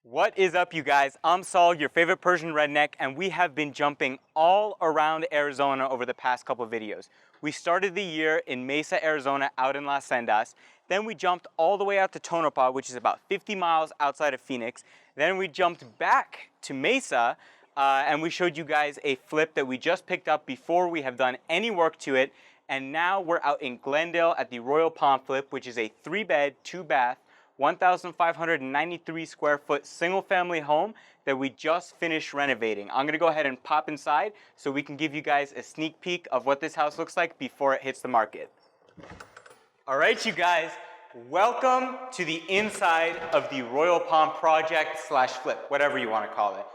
What is up, you guys? I'm Saul, your favorite Persian redneck, and we have been jumping all around Arizona over the past couple of videos. We started the year in Mesa, Arizona, out in Las Sendas. Then we jumped all the way out to Tonopah, which is about 50 miles outside of Phoenix. Then we jumped back to Mesa, and we showed you guys a flip that we just picked up before we have done any work to it. And now we're out in Glendale at the Royal Palm Flip, which is a 3-bed, 2-bath, 1,593 square foot single family home that we just finished renovating. I'm gonna go ahead and pop inside so we can give you guys a sneak peek of what this house looks like before it hits the market. All right, you guys, welcome to the inside of the Royal Palm project slash flip, whatever you wanna call it.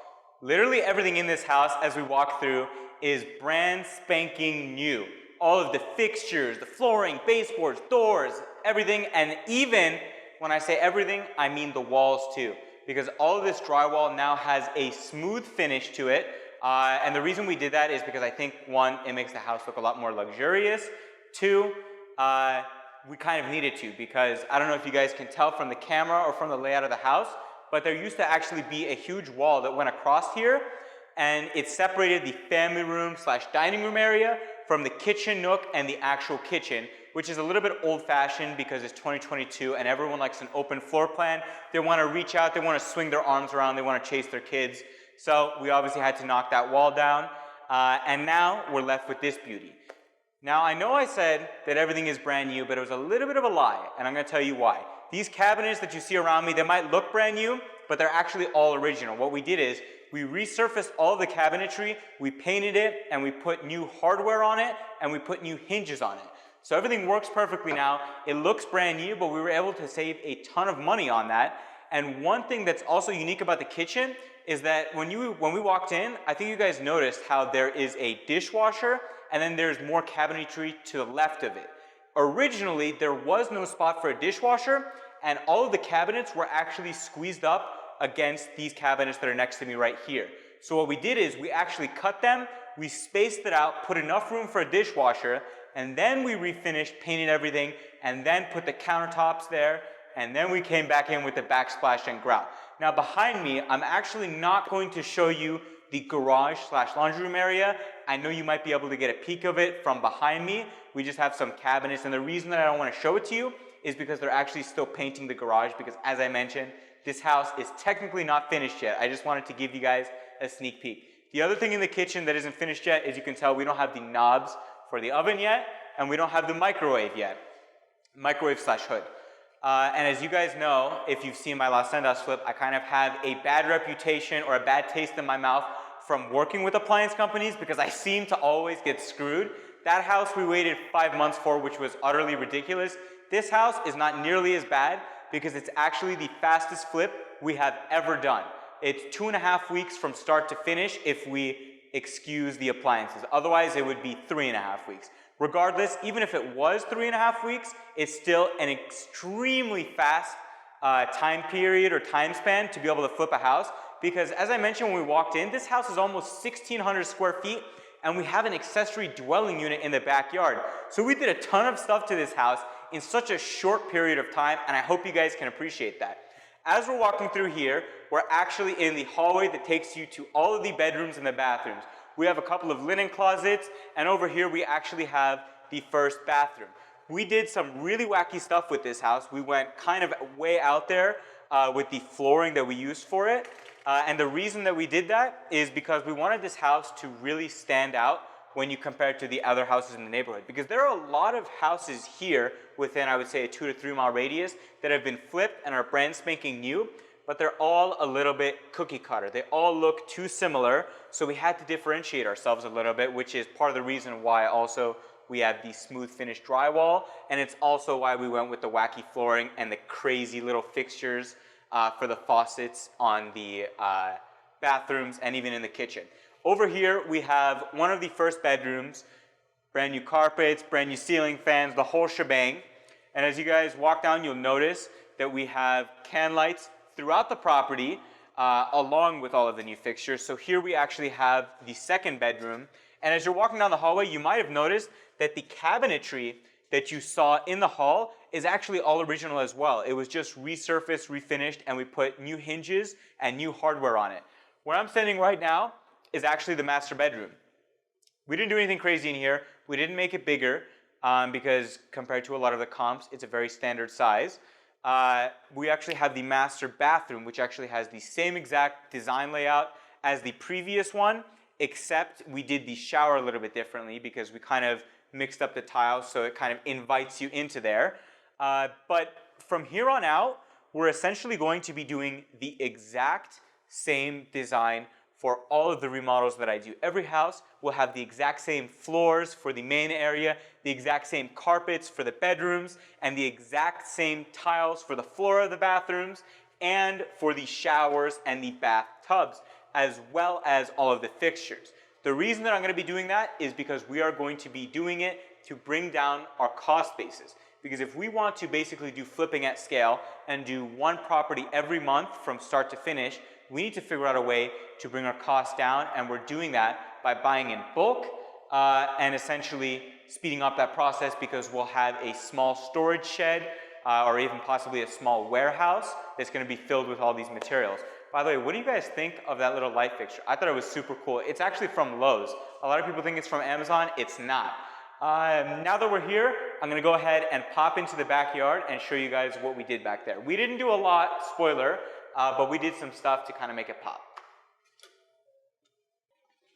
Literally everything in this house as we walk through is brand spanking new. All of the fixtures, the flooring, baseboards, doors, everything, and even when I say everything, I mean the walls too, because all of this drywall now has a smooth finish to it. And the reason we did that is because I think, one, it makes the house look a lot more luxurious. Two, we kind of needed to, because I don't know if you guys can tell from the camera or from the layout of the house, but there used to actually be a huge wall that went across here, and it separated the family room slash dining room area from the kitchen nook and the actual kitchen, which is a little bit old-fashioned because it's 2022 and everyone likes an open floor plan. They want to reach out, they want to swing their arms around, they want to chase their kids. So we obviously had to knock that wall down, and now we're left with this beauty. Now, I know I said that everything is brand new, but it was a little bit of a lie, and I'm going to tell you why. These cabinets that you see around me, they might look brand new, but they're actually all original. What we did is we resurfaced all of the cabinetry, we painted it, and we put new hardware on it, and we put new hinges on it. So everything works perfectly now. It looks brand new, but we were able to save a ton of money on that. And one thing that's also unique about the kitchen is that when we walked in, I think you guys noticed how there is a dishwasher and then there's more cabinetry to the left of it. Originally, there was no spot for a dishwasher, and all of the cabinets were actually squeezed up against these cabinets that are next to me right here. So what we did is we actually cut them, we spaced it out, put enough room for a dishwasher, and then we refinished, painted everything, and then put the countertops there, and then we came back in with the backsplash and grout. Now behind me, I'm actually not going to show you the garage slash laundry room area. I know you might be able to get a peek of it from behind me. We just have some cabinets, and the reason that I don't want to show it to you is because they're actually still painting the garage, because as I mentioned, this house is technically not finished yet. I just wanted to give you guys a sneak peek. The other thing in the kitchen that isn't finished yet, as you can tell, we don't have the knobs for the oven yet, and we don't have the microwave yet, microwave slash hood. And as you guys know, if you've seen my Las Sendas flip, I kind of have a bad reputation or a bad taste in my mouth from working with appliance companies because I seem to always get screwed. That house we waited 5 months for, which was utterly ridiculous. This house is not nearly as bad because it's actually the fastest flip we have ever done. It's 2.5 weeks from start to finish if we excuse the appliances. Otherwise, it would be 3.5 weeks. Regardless, even if it was 3.5 weeks, it's still an extremely fast time period or time span to be able to flip a house. Because as I mentioned when we walked in, this house is almost 1,600 square feet, and we have an accessory dwelling unit in the backyard. So we did a ton of stuff to this house in such a short period of time, and I hope you guys can appreciate that. As we're walking through here, we're actually in the hallway that takes you to all of the bedrooms and the bathrooms. We have a couple of linen closets, and over here we actually have the first bathroom. We did some really wacky stuff with this house. We went kind of way out there with the flooring that we used for it. And the reason that we did that is because we wanted this house to really stand out when you compare it to the other houses in the neighborhood. Because there are a lot of houses here within, I would say, a 2 to 3 mile radius that have been flipped and are brand spanking new, but they're all a little bit cookie cutter. They all look too similar, so we had to differentiate ourselves a little bit, which is part of the reason why also we have the smooth finish drywall, and it's also why we went with the wacky flooring and the crazy little fixtures for the faucets on the bathrooms and even in the kitchen. Over here, we have one of the first bedrooms, brand new carpets, brand new ceiling fans, the whole shebang. And as you guys walk down, you'll notice that we have can lights throughout the property, along with all of the new fixtures. So here we actually have the second bedroom. And as you're walking down the hallway, you might have noticed that the cabinetry that you saw in the hall is actually all original as well. It was just resurfaced, refinished, and we put new hinges and new hardware on it. Where I'm standing right now is actually the master bedroom. We didn't do anything crazy in here. We didn't make it bigger because compared to a lot of the comps, it's a very standard size. We actually have the master bathroom, which actually has the same exact design layout as the previous one, except we did the shower a little bit differently because we kind of mixed up the tiles so it kind of invites you into there. But from here on out, we're essentially going to be doing the exact same design for all of the remodels that I do. Every house will have the exact same floors for the main area, the exact same carpets for the bedrooms, and the exact same tiles for the floor of the bathrooms and for the showers and the bathtubs, as well as all of the fixtures. The reason that I'm going to be doing that is because we are going to be doing it to bring down our cost basis. Because if we want to basically do flipping at scale and do one property every month from start to finish, we need to figure out a way to bring our costs down, and we're doing that by buying in bulk and essentially speeding up that process because we'll have a small storage shed or even possibly a small warehouse that's going to be filled with all these materials. By the way, what do you guys think of that little light fixture? I thought it was super cool. It's actually from Lowe's. A lot of people think it's from Amazon. It's not. Now that we're here, I'm going to go ahead and pop into the backyard and show you guys what we did back there. We didn't do a lot, spoiler, but we did some stuff to kind of make it pop.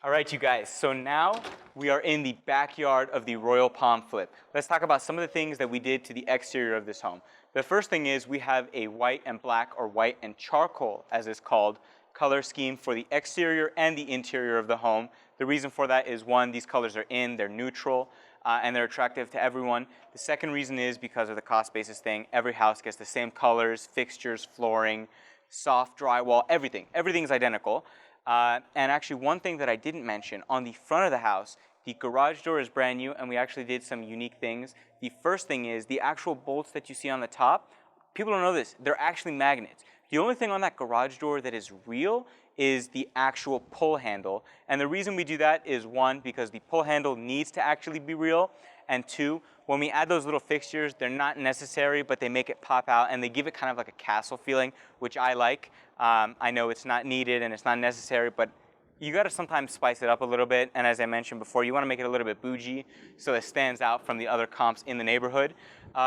All right, you guys, so now we are in the backyard of the Royal Palm Flip. Let's talk about some of the things that we did to the exterior of this home. The first thing is we have a white and black, or white and charcoal, as it's called, color scheme for the exterior and the interior of the home. The reason for that is, one, these colors are they're neutral, and they're attractive to everyone. The second reason is because of the cost basis thing. Every house gets the same colors, fixtures, flooring, soft drywall, everything. Everything's identical. And actually, one thing that I didn't mention, on the front of the house, the garage door is brand new, and we actually did some unique things. The first thing is the actual bolts that you see on the top. People don't know this. They're actually magnets. The only thing on that garage door that is real is the actual pull handle. And the reason we do that is, one, because the pull handle needs to actually be real, and two, when we add those little fixtures, they're not necessary, but they make it pop out, and they give it kind of like a castle feeling, which I like. I know it's not needed and it's not necessary, but you got to sometimes spice it up a little bit. And as I mentioned before, you want to make it a little bit bougie so it stands out from the other comps in the neighborhood.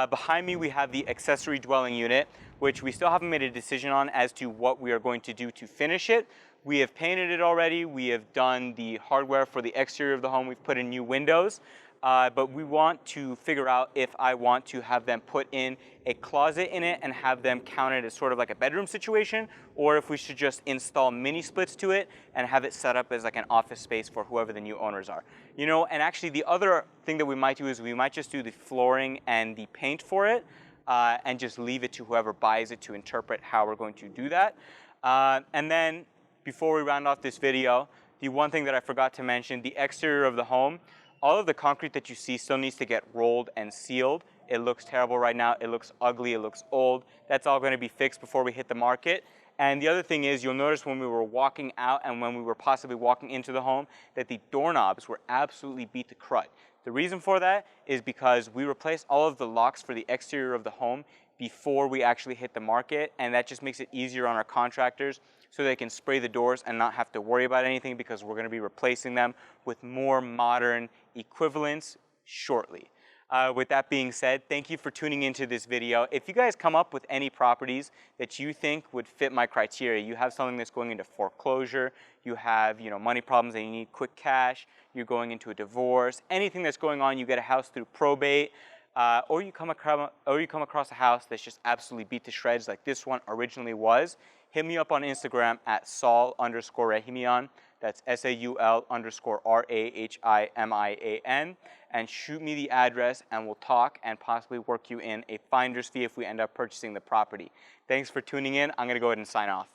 Behind me, we have the accessory dwelling unit, which we still haven't made a decision on as to what we are going to do to finish it. We have painted it already. We have done the hardware for the exterior of the home. We've put in new windows. But we want to figure out if I want to have them put in a closet in it and have them counted as sort of like a bedroom situation, or if we should just install mini splits to it and have it set up as like an office space for whoever the new owners are. You know, and actually the other thing that we might do is we might just do the flooring and the paint for it and just leave it to whoever buys it to interpret how we're going to do that. And then before we round off this video, the one thing that I forgot to mention, the exterior of the home, all of the concrete that you see still needs to get rolled and sealed. It looks terrible right now. It looks ugly. It looks old. That's all going to be fixed before we hit the market. And the other thing is, you'll notice when we were walking out and when we were possibly walking into the home that the doorknobs were absolutely beat to crud. The reason for that is because we replaced all of the locks for the exterior of the home before we actually hit the market, and that just makes it easier on our contractors so they can spray the doors and not have to worry about anything, because we're going to be replacing them with more modern equivalents shortly. With that being said, thank you for tuning into this video. If you guys come up with any properties that you think would fit my criteria, you have something that's going into foreclosure, you have money problems and you need quick cash, you're going into a divorce, anything that's going on, you get a house through probate, or you come across a house that's just absolutely beat to shreds like this one originally was, hit me up on Instagram at Saul_Rahimian. That's SAUL_RAHIMIAN, and shoot me the address and we'll talk and possibly work you in a finder's fee if we end up purchasing the property. Thanks for tuning in. I'm going to go ahead and sign off.